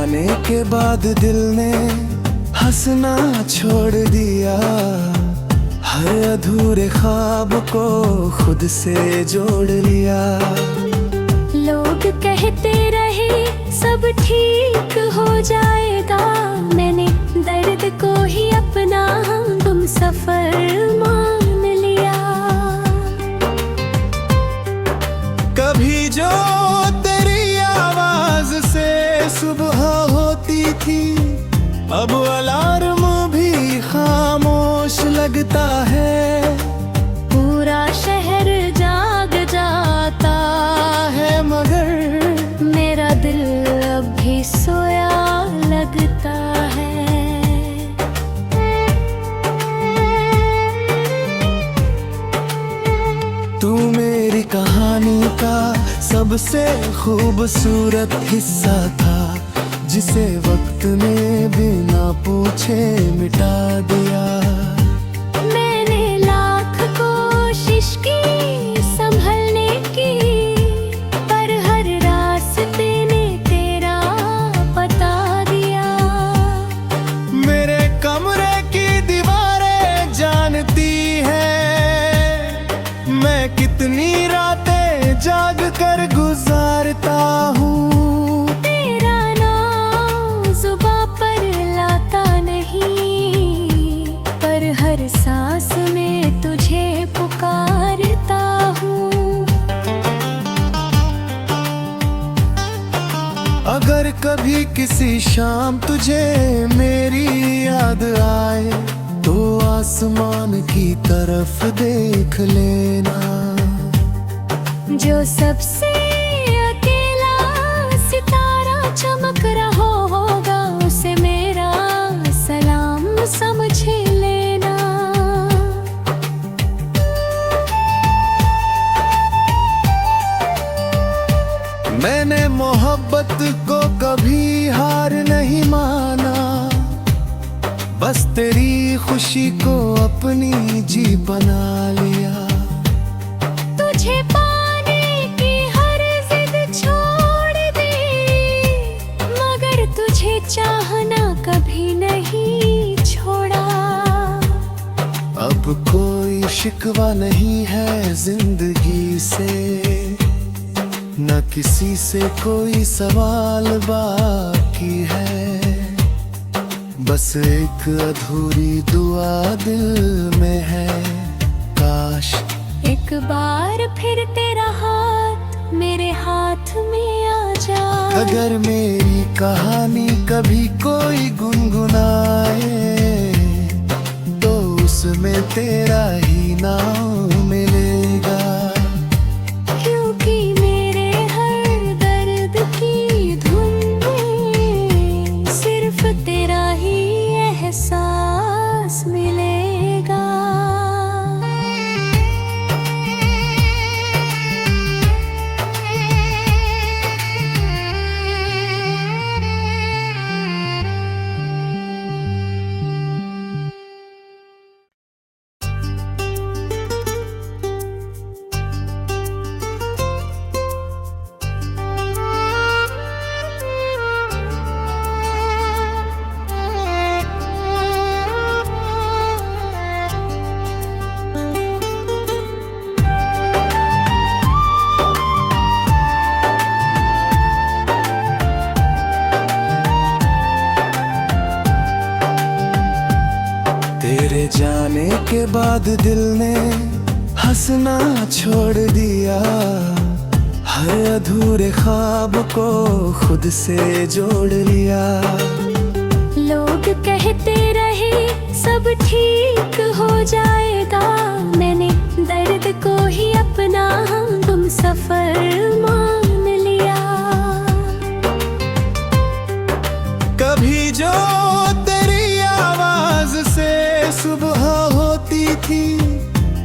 जाने के बाद दिल ने हंसना छोड़ दिया। हर अधूरे ख्वाब को खुद से जोड़ लिया। लोग कहते रहे सब ठीक हो जाएगा, मैंने दर्द को ही अपना तुम सफर मान लिया। कभी जो तेरी आवाज से सुबह होती थी, अब अलार्म भी खामोश लगता है। पूरा शहर जाग जाता है मगर मेरा दिल अब भी सोया लगता है। तू मेरी कहानी का सबसे खूबसूरत हिस्सा था, जिसे वक्त ने बिना पूछे मिटा दिया। मैंने लाख कोशिश की संभलने की, पर हर रास्ते ने तेरा बता दिया। मेरे कमरे की दीवारें जानती हैं मैं कितनी रातें जाग कर गुजारता हूँ। सांस में तुझे पुकारता हूँ। अगर कभी किसी शाम तुझे मेरी याद आए, तो आसमान की तरफ देख लेना। जो सबसे अकेला सितारा चमक रहा होगा, उसे मेरा सलाम समझ लेना। मैंने मोहब्बत को कभी हार नहीं माना, बस तेरी खुशी को अपनी जी बना लिया। तुझे पाने की हर जिद छोड़ दी, मगर तुझे चाहना कभी नहीं छोड़ा। अब कोई शिकवा नहीं है जिंदगी से, न किसी से कोई सवाल बाकी है। बस एक अधूरी दुआ दिल में है, काश एक बार फिर तेरा हाथ मेरे हाथ में आ जाए। अगर मेरी कहानी कभी कोई गुनगुनाए, तो उसमें तेरा ही नाम मिलेगा। एहसास मिलेगा। तेरे जाने के बाद दिल ने हंसना छोड़ दिया। हर अधूरे ख्वाब को खुद से जोड़ लिया। लोग कहते रहे सब ठीक हो जाएगा, मैंने दर्द को ही अपना तुम सफर मान लिया। कभी जो तेरी आवाज से सुबह होती थी,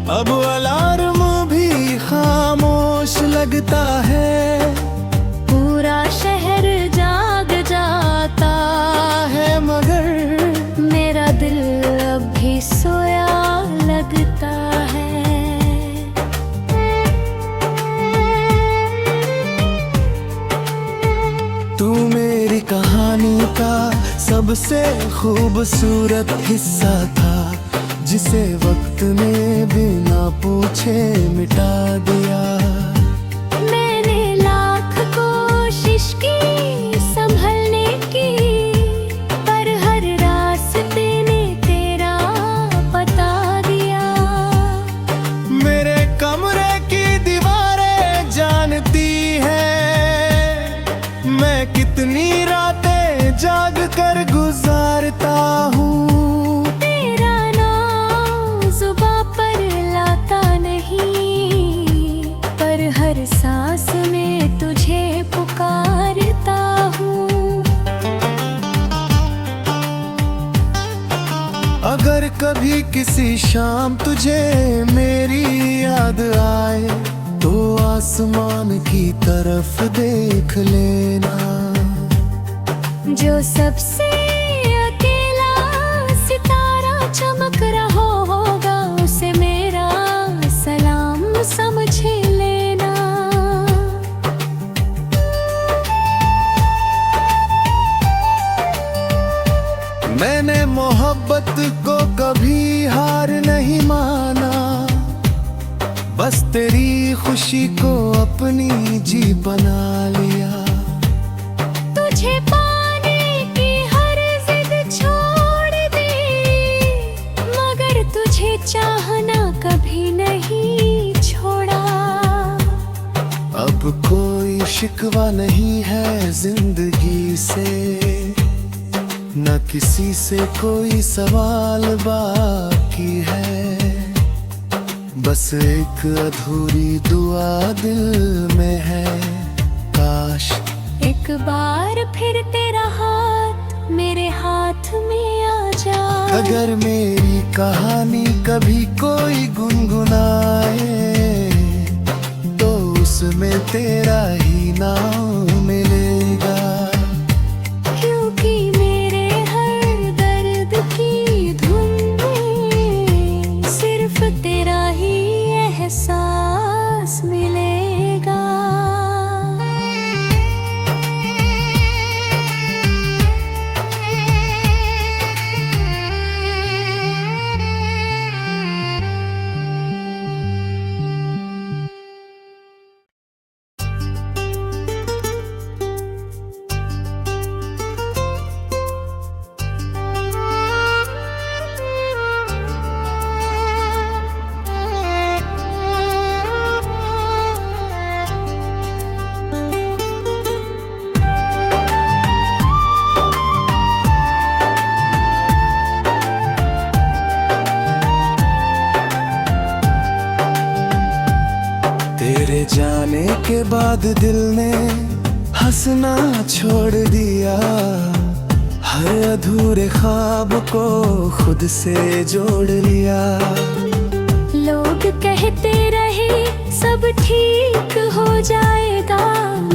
अब अलार्म भी खामोश लगता है। पूरा शहर जाग जाता है मगर मेरा दिल अब भी सोया लगता है। तू मेरी कहानी सबसे खूबसूरत हिस्सा था, जिसे वक्त ने बिना पूछे मिटा दिया। मैंने लाख कोशिश की संभलने की, पर हर रास्ते ने तेरा बता दिया। मेरे कमरे की दीवारें जानती हैं मैं कितनी रातें जाग कर गुजारता हूँ। तेरा नाम जुबां पर लाता नहीं, पर हर सांस में तुझे पुकारता हूँ। अगर कभी किसी शाम तुझे मेरी याद आए, तो आसमान की तरफ देख लेना। जो सबसे अकेला सितारा चमक रहा होगा, उसे मेरा सलाम समझ लेना। मैंने मोहब्बत को कभी हार नहीं माना, बस तेरी खुशी को अपनी जी बना लिया। तुझे पाने की हर जिद छोड़ दी, मगर तुझे चाहना कभी नहीं छोड़ा। अब कोई शिकवा नहीं है जिंदगी से, न किसी से कोई सवाल बाकी है। बस एक अधूरी दुआ दिल में है, काश एक बार फिर तेरा हाथ मेरे हाथ में आ जाए। अगर मेरी कहानी कभी कोई गुनगुनाए, तो उसमें तेरा ही नाम मिलेगा। क्योंकि मेरे हर दर्द की धुन में सिर्फ तेरा ही एहसास मिलेगा। तेरे जाने के बाद दिल ने हंसना छोड़ दिया, हर अधूरे ख्वाब को खुद से जोड़ लिया। लोग कहते रहे सब ठीक हो जाएगा,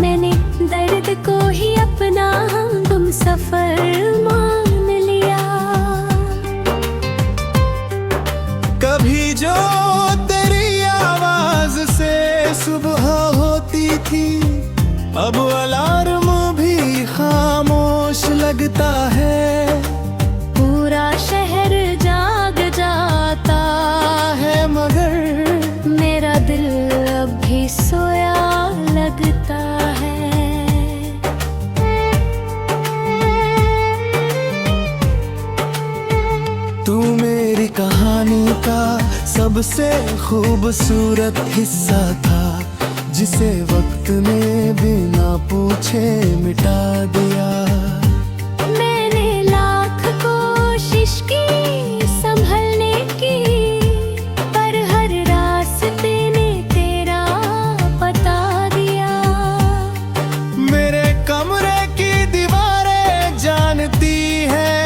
मैंने दर्द को ही अपना हम सफर मान लिया। कभी जो तेरी आवाज से सुबह होती थी, अब अलार्म भी खामोश लगता है। पूरा शहर जाग जाता है, मगर मेरा दिल अब भी सोया लगता है। तू मेरी कहानी का सबसे खूबसूरत हिस्सा था, जिसे वक्त ने बिना पूछे मिटा दिया। मैंने लाख कोशिश की संभलने की, पर हर रास्ते ने तेरा बता दिया। मेरे कमरे की दीवारें जानती हैं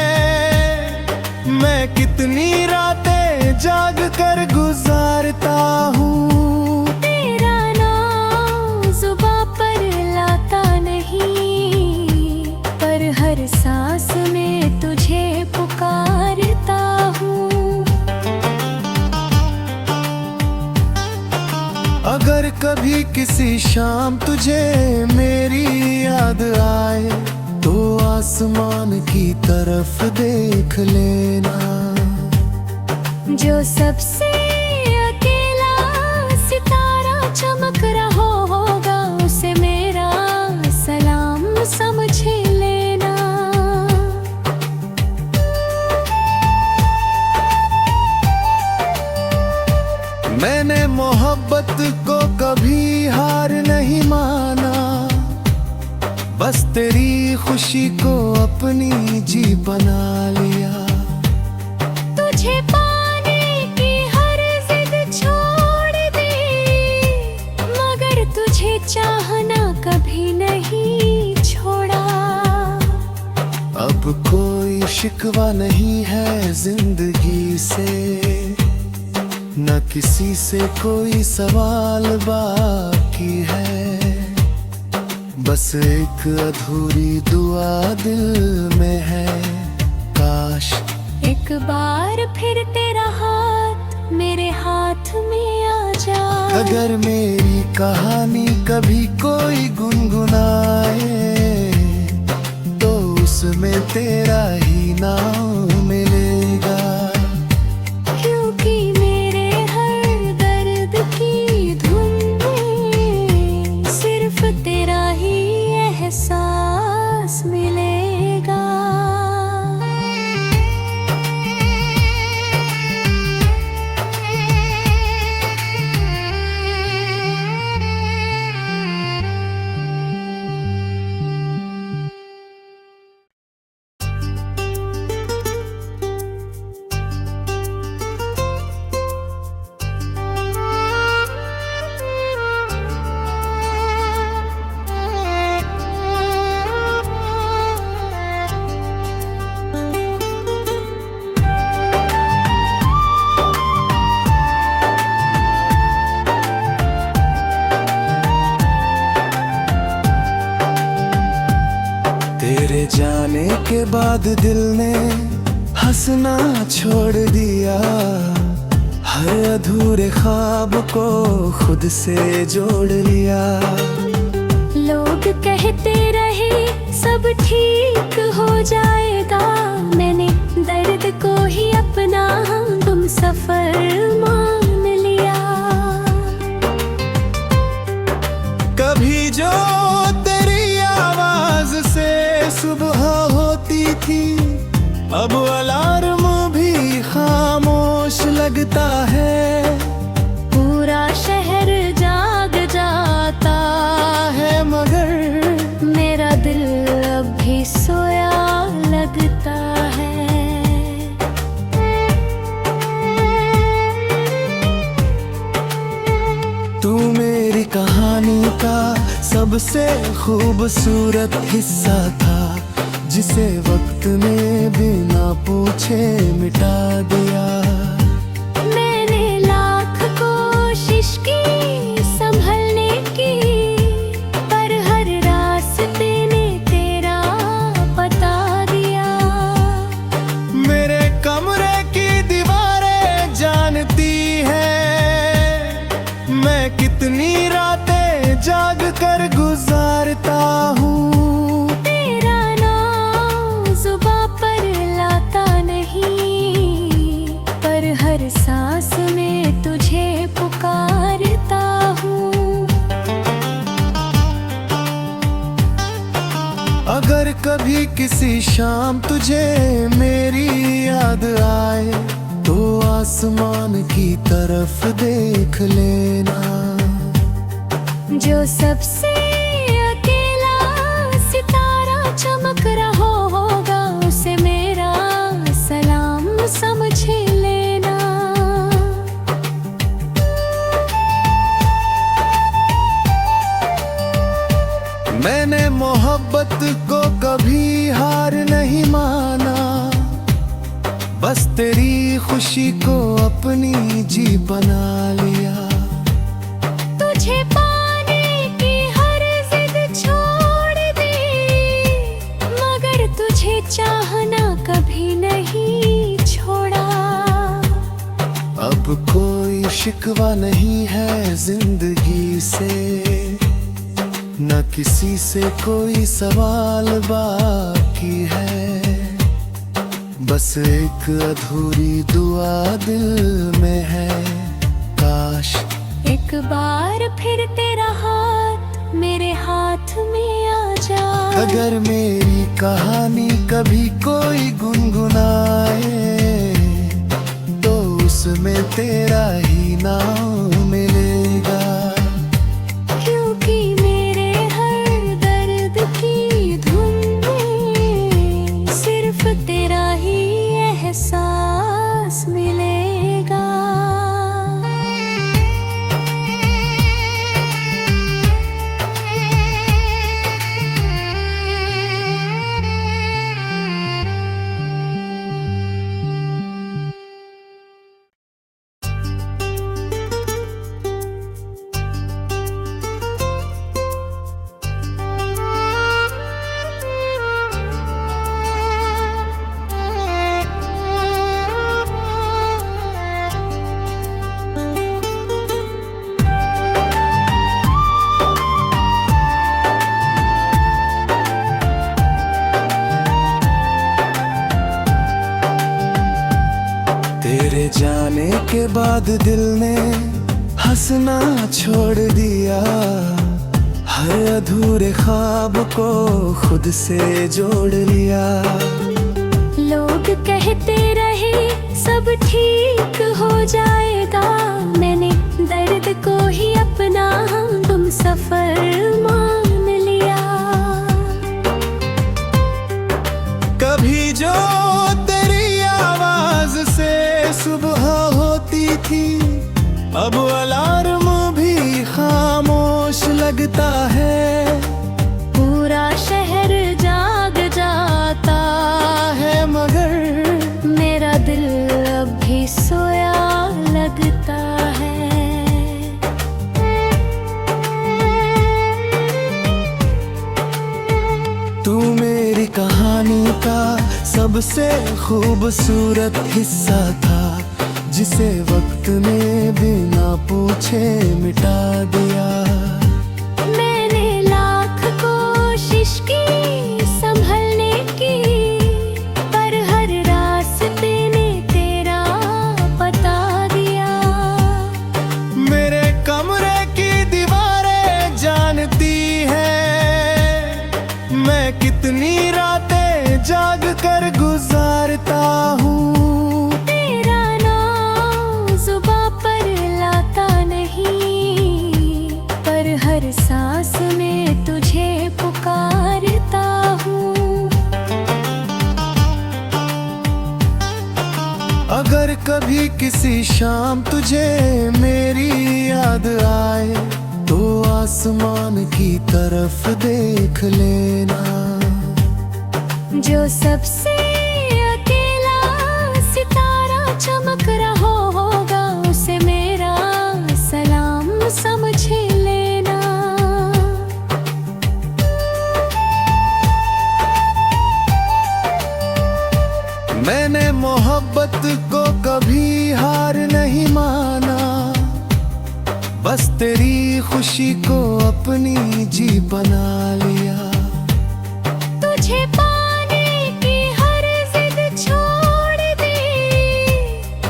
मैं कितनी रातें जाग कर गुजारता हूँ। तेरा नाम जुबां पर लाता नहीं, पर हर सांस में तुझे पुकारता हूँ। अगर कभी किसी शाम तुझे मेरी याद आए, तो आसमान की तरफ देख लेना। जो सबसे अकेला सितारा चमक रहा होगा उसे मेरा सलाम समझ लेना। मैंने मोहब्बत को कभी हार नहीं माना, बस तेरी खुशी को अपनी जी बना लिया। तुझे पाने की हर जिद छोड़ दी, मगर तुझे चाहना कभी नहीं छोड़ा। अब कोई शिकवा नहीं है जिंदगी से, न किसी से कोई सवाल बाकी है। बस एक अधूरी दुआ दिल में है, काश एक बार फिर तेरा हाथ मेरे हाथ में आ जाए। अगर मेरी कहानी कभी कोई गुनगुनाए, तो उसमें तेरा ही नाम मिलेगा। क्योंकि मेरे हर दर्द की धुन में सिर्फ तेरा ही एहसास मिलेगा। तेरे जाने के बाद दिल ने हंसना छोड़ दिया, हर अधूरे ख्वाब को खुद से जोड़ लिया। लोग कहते रहे सब ठीक हो जाएगा, मैंने दर्द को ही अपना हम सफर मान लिया। कभी जो तेरी आवाज से सुबह होती थी, अब अलार्म भी खामोश लगता है। पूरा शहर जाग जाता है मगर मेरा दिल अब भी सोया लगता है। तू मेरी कहानी का सबसे खूबसूरत हिस्सा था, जिसे वक्त ने बिना पूछे मिटा दिया। मैंने लाख कोशिश की संभलने की, पर हर रास्ते ने तेरा बता दिया। मेरे कमरे की दीवारें जानती है, मैं कितनी रातें जाग कर गुजारता हूँ। तेरा नाम जुबां पर लाता नहीं, पर हर सांस में तुझे पुकारता हूँ। अगर कभी किसी शाम तुझे मेरी याद आए, तो आसमान की तरफ देख लेना। जो सबसे अकेला सितारा चमक रहा होगा उसे मेरा सलाम समझ लेना। मैंने मोहब्बत को कभी हार नहीं माना, बस तेरी खुशी को अपनी जी बना लिया। तुझे पाने की हर जिद छोड़ दी, मगर तुझे चाहना कभी नहीं छोड़ा। अब कोई शिकवा नहीं है जिंदगी से, न किसी से कोई सवाल बाकी है, बस एक अधूरी दुआ दिल में है। काश एक बार फिर तेरा हाथ मेरे हाथ में आ जाए। अगर मेरी कहानी कभी कोई गुनगुनाए तो उसमें तेरा ही नाम मिलेगा। क्योंकि मेरे हर दर्द की धुन में सिर्फ तेरा ही एहसास मिलेगा। तेरे जाने के बाद दिल ने हंसना छोड़ दिया, हर अधूरे ख्वाब को खुद से जोड़ लिया। लोग कहते रहे सब ठीक हो जाएगा, मैंने दर्द को ही अपना तुम सफर मान लिया। कभी जो तेरी आवाज से सुबह होती थी, अब अलार्म भी खामोश लगता है। पूरा शहर जाग जाता है मगर मेरा दिल अब भी सोया लगता है। तू मेरी कहानी का सबसे खूबसूरत हिस्सा था, जिसे वक्त ने बिना पूछे मिटा दिया। मैंने लाख कोशिश की संभलने की, पर हर रास्ते ने तेरा बता दिया। मेरे कमरे की दीवारें जानती हैं मैं कितनी रातें जाग कर गुजारता हूँ। तेरा नाम जुबां पर लाता नहीं, पर हर सांस में तुझे पुकारता हूँ। अगर कभी किसी शाम तुझे मेरी याद आए तो आसमान की तरफ देख लेना। जो सबसे अकेला सितारा चमक रहा होगा, उसे मेरा सलाम समझ लेना। मैंने मोहब्बत को कभी हार नहीं माना, बस तेरी खुशी को अपनी जी बना लिया। तुझे पाने की हर जिद छोड़ दी,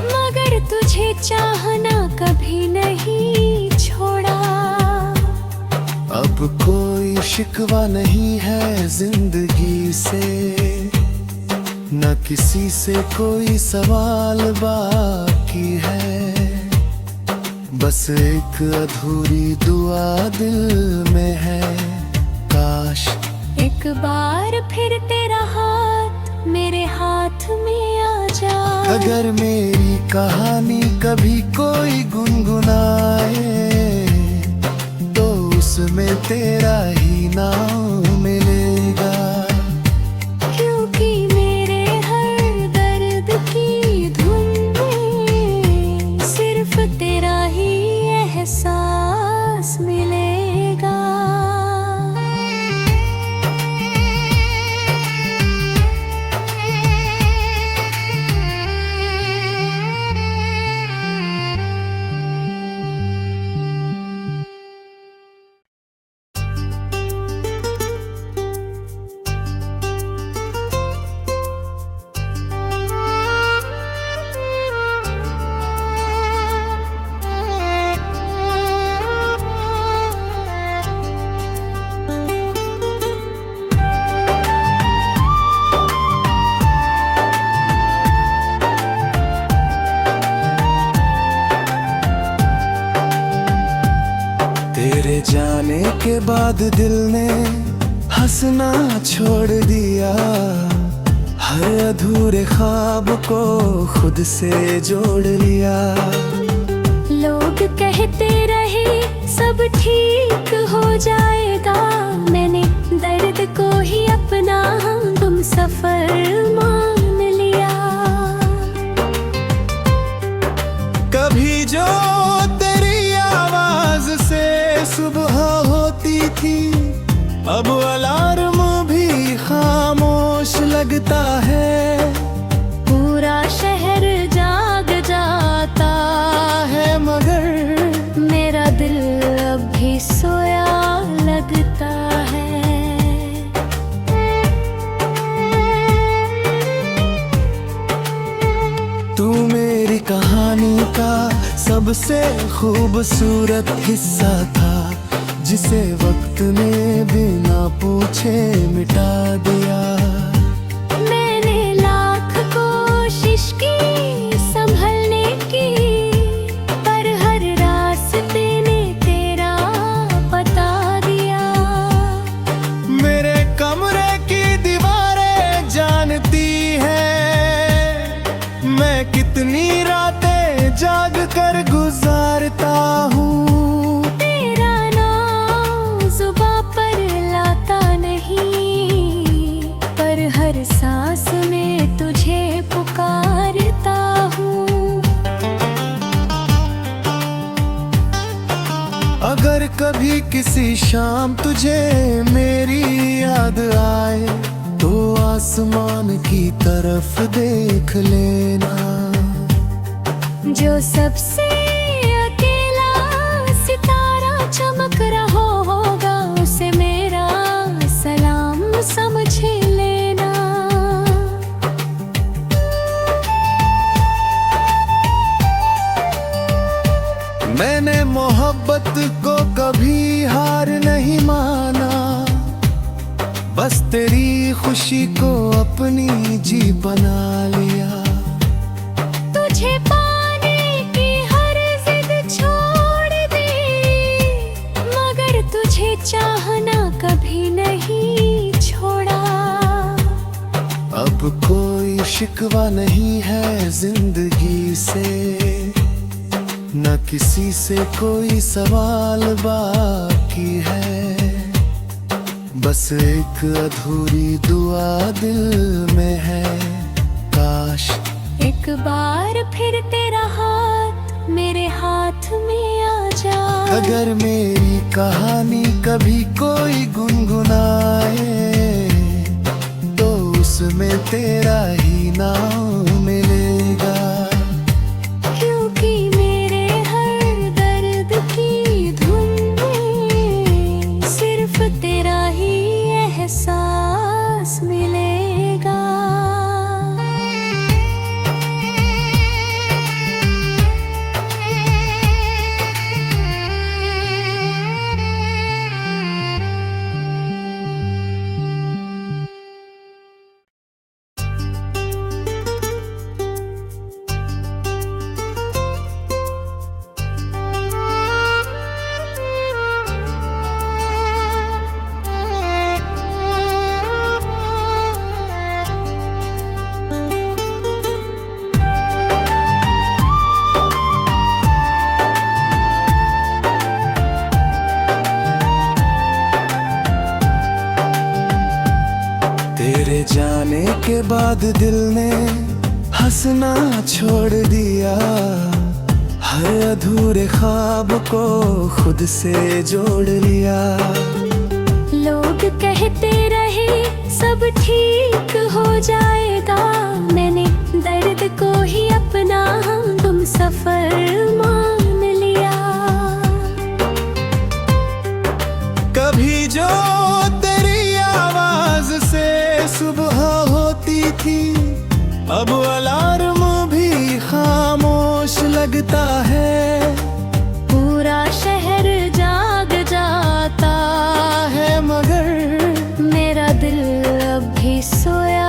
मगर तुझे चाहना कभी नहीं छोड़ा। अब कोई शिकवा नहीं है जिंदगी से, न किसी से कोई सवाल बाकी है, बस एक अधूरी दुआ दिल में है। काश एक बार फिर तेरा हाथ मेरे हाथ में आ जाए। अगर मेरी कहानी कभी कोई गुनगुनाए तो उसमें तेरा ही नाम मिलेगा। क्योंकि मेरे हर दर्द की धुन में सिर्फ तेरा ही एहसास मिलेगा। के बाद दिल ने हंसना छोड़ दिया, हर अधूरे ख्वाब को खुद से जोड़ लिया। लोग कहते रहे सब ठीक हो जाएगा, मैंने दर्द को ही अपना हम सफर मान लिया। कभी जो तेरी आवाज से सुबह होती थी, अब अलार्म भी खामोश लगता है। पूरा शहर जाग जाता है मगर मेरा दिल अब भी सोया लगता है। तू मेरी कहानी का सबसे खूबसूरत हिस्सा था, जिसे वक्त ने बिना पूछे मिटा दिया। मैंने लाख कोशिश की संभलने की, पर हर रास्ते ने तेरा बता दिया। मेरे कमरे की दीवारें जानती हैं मैं कितनी रातें जाग कर गुजारता हूँ। तेरा नाम जुबां पर लाता नहीं, पर हर सांस में तुझे पुकारता हूँ। अगर कभी किसी शाम तुझे मेरी याद आए, तो आसमान की तरफ देख लेना। जो सबसे अकेला सितारा चमक रहा होगा, उसे मेरा सलाम समझ लेना। मैंने मोहब्बत को कभी हार नहीं माना, बस तेरी खुशी को अपनी जी बना लिया। तुझे पाने की हर जिद छोड़ दी, मगर तुझे चाहना कभी नहीं छोड़ा। अब कोई शिकवा नहीं है जिंदगी से, न किसी से कोई सवाल बाकी है। बस एक अधूरी दुआ दिल में है, काश एक बार फिर तेरा हाथ मेरे हाथ में आ जाए। अगर मेरी कहानी कभी कोई गुनगुनाए, तो उसमें तेरा ही नाम मिलेगा। क्योंकि मेरे हर दर्द की धुन में सिर्फ तेरा ही एहसास मिलेगा। तेरे जाने के बाद दिल ने हंसना छोड़ दिया, हर अधूरे ख्वाब को खुद से जोड़ लिया। लोग कहते रहे सब ठीक हो जाएगा, मैंने दर्द को ही अपना हम सफर मान लिया। कभी जो तेरी आवाज से सुबह होती थी, अब अलार्म भी खामोश लगता है। पूरा शहर जाग जाता है मगर मेरा दिल अब भी सोया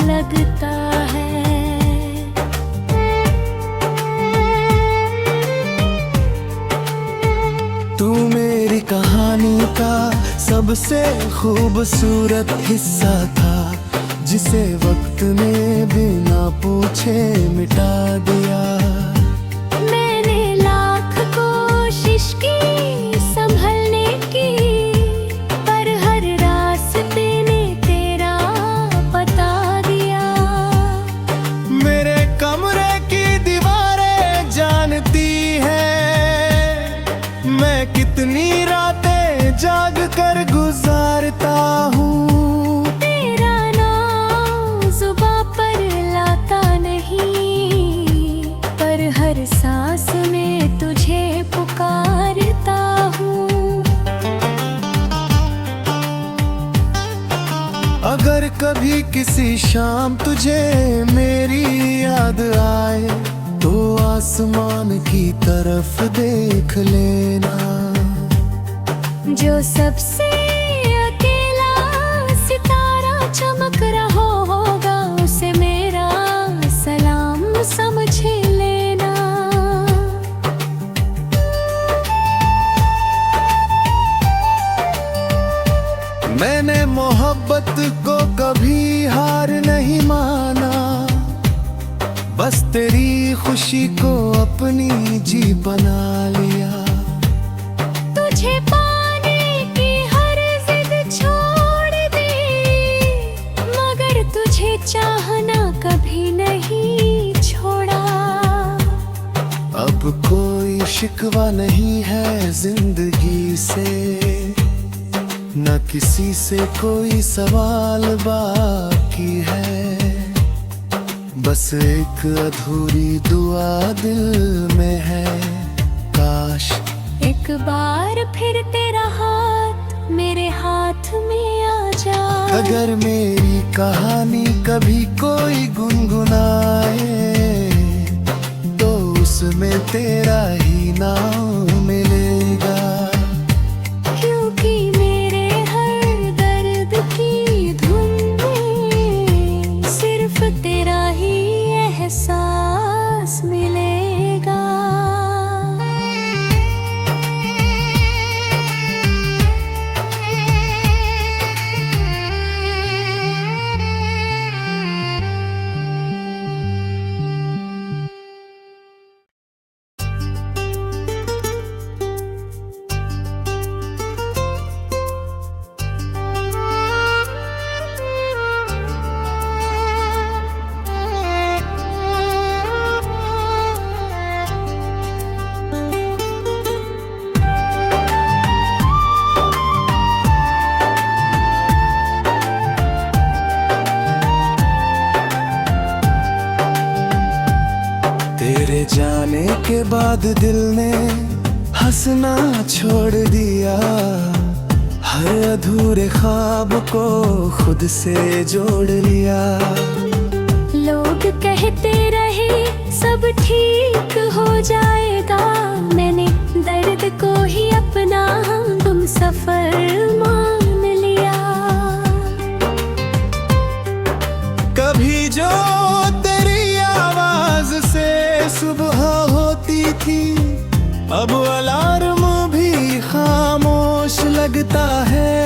लगता है। तू मेरी कहानी का सबसे खूबसूरत हिस्सा था, जिसे वक्त ने बिना पूछे मिटा दिया। मैंने लाख कोशिश की संभलने की, पर हर रास्ते ने तेरा बता दिया। मेरे कमरे की दीवारें जानती है, मैं कितनी रातें जाग कर गुजारता हूँ। तेरा नाम जुबां पर लाता नहीं, पर हर सांस में तुझे पुकारता हूँ। अगर कभी किसी शाम तुझे मेरी याद आए, तो आसमान की तरफ देख लेना। जो सबसे अकेला सितारा चमक रहा होगा, उसे मेरा सलाम समझ लेना। मैंने मोहब्बत को कभी हार नहीं माना, बस तेरी खुशी को अपनी जी बना लिया। तुझे पाने की हर जिद छोड़ दी, मगर तुझे चाहना कभी नहीं छोड़ा। अब कोई शिकवा नहीं है जिंदगी से, न किसी से कोई सवाल बाकी है। बस एक अधूरी दुआ दिल में है, काश एक बार फिर तेरा हाथ मेरे हाथ में आ जाए। अगर मेरी कहानी कभी कोई गुनगुनाए, तो उसमें तेरा ही नाम मिलेगा। क्योंकि मेरे हर दर्द की धुन में सिर्फ तेरा ही एहसास मिलेगा। तेरे जाने के बाद दिल ने हंसना छोड़ दिया, हर अधूरे ख्वाब को खुद से जोड़ लिया। लोग कहते रहे सब ठीक हो जाएगा, मैंने दर्द को ही अपना हम सफर मान लिया। कभी जो तेरी आवाज से सुबह होती थी, अब अलार्म भी खामोश लगता है।